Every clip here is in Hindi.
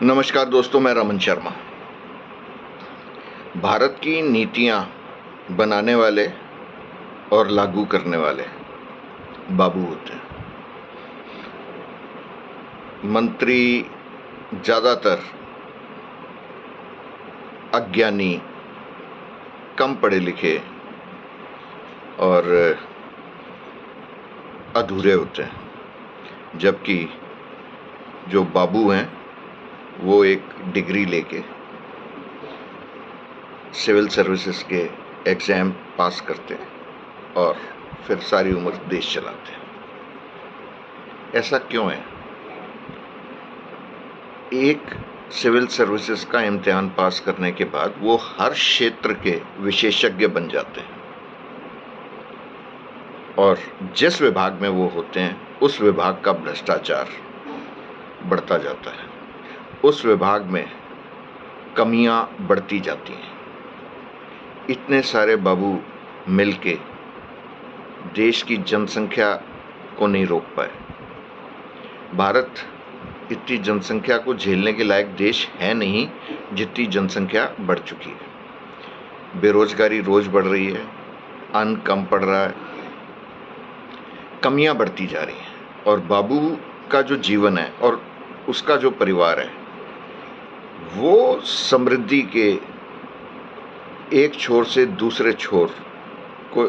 नमस्कार दोस्तों, मैं रमन शर्मा। भारत की नीतियां बनाने वाले और लागू करने वाले बाबू होते हैं। मंत्री ज़्यादातर अज्ञानी, कम पढ़े लिखे और अधूरे होते हैं, जबकि जो बाबू हैं वो एक डिग्री लेके सिविल सर्विसेज के एग्ज़ाम पास करते हैं और फिर सारी उम्र देश चलाते हैं। ऐसा क्यों है? एक सिविल सर्विसेज का इम्तिहान पास करने के बाद वो हर क्षेत्र के विशेषज्ञ बन जाते हैं और जिस विभाग में वो होते हैं उस विभाग का भ्रष्टाचार बढ़ता जाता है, उस विभाग में कमियां बढ़ती जाती हैं। इतने सारे बाबू मिलके देश की जनसंख्या को नहीं रोक पाए। भारत इतनी जनसंख्या को झेलने के लायक देश है नहीं जितनी जनसंख्या बढ़ चुकी है। बेरोजगारी रोज बढ़ रही है, अन्न कम पड़ रहा है, कमियां बढ़ती जा रही हैं और बाबू का जो जीवन है और उसका जो परिवार है वो समृद्धि के एक छोर से दूसरे छोर को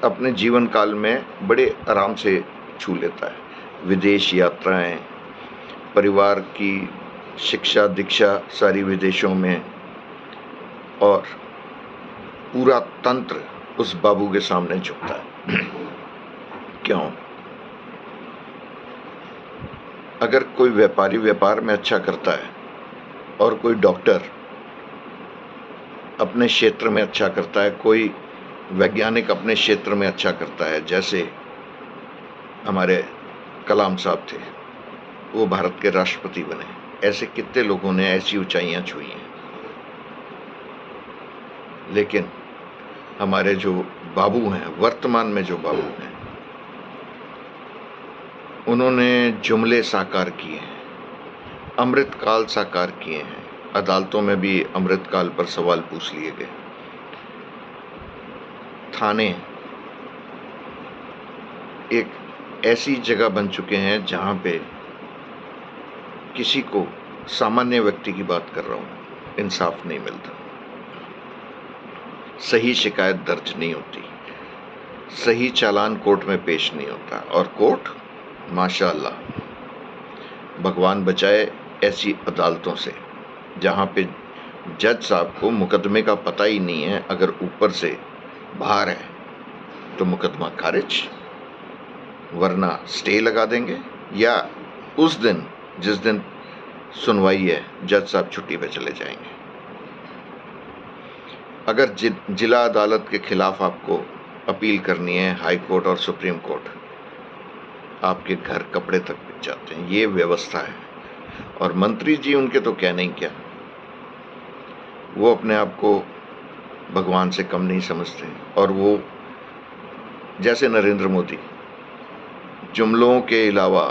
अपने जीवन काल में बड़े आराम से छू लेता है। विदेश यात्राएं, परिवार की शिक्षा दीक्षा सारी विदेशों में, और पूरा तंत्र उस बाबू के सामने झुकता है। क्यों? अगर कोई व्यापारी व्यापार में अच्छा करता है और कोई डॉक्टर अपने क्षेत्र में अच्छा करता है, कोई वैज्ञानिक अपने क्षेत्र में अच्छा करता है, जैसे हमारे कलाम साहब थे, वो भारत के राष्ट्रपति बने, ऐसे कितने लोगों ने ऐसी ऊंचाइयां छुई हैं। लेकिन हमारे जो बाबू हैं, वर्तमान में जो बाबू हैं, उन्होंने जुमले साकार किए हैं, अमृतकाल साकार किए हैं। अदालतों में भी अमृतकाल पर सवाल पूछ लिए गए। थाने एक ऐसी जगह बन चुके हैं जहां पे किसी को, सामान्य व्यक्ति की बात कर रहा हूं, इंसाफ नहीं मिलता, सही शिकायत दर्ज नहीं होती, सही चालान कोर्ट में पेश नहीं होता, और कोर्ट माशाअल्लाह भगवान बचाए ऐसी अदालतों से जहां पे जज साहब को मुकदमे का पता ही नहीं है। अगर ऊपर से बाहर है तो मुकदमा खारिज, वरना स्टे लगा देंगे, या उस दिन जिस दिन सुनवाई है जज साहब छुट्टी पे चले जाएंगे। अगर जिला अदालत के खिलाफ आपको अपील करनी है, हाई कोर्ट और सुप्रीम कोर्ट, आपके घर कपड़े तक बिक जाते हैं। ये व्यवस्था है। और मंत्री जी उनके तो कहने ही क्या, वो अपने आप को भगवान से कम नहीं समझते, और वो जैसे नरेंद्र मोदी, जुमलों के अलावा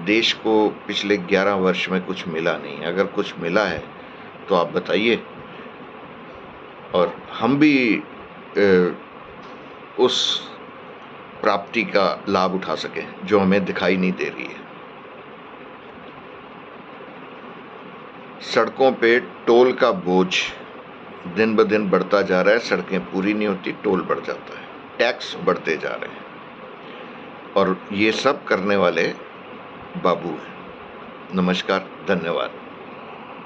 देश को पिछले 11 वर्ष में कुछ मिला नहीं। अगर कुछ मिला है तो आप बताइए, और हम भी उस प्राप्ति का लाभ उठा सकें जो हमें दिखाई नहीं दे रही है। सड़कों पे टोल का बोझ दिन ब दिन बढ़ता जा रहा है। सड़कें पूरी नहीं होती, टोल बढ़ जाता है, टैक्स बढ़ते जा रहे हैं, और ये सब करने वाले बाबू हैं। नमस्कार, धन्यवाद।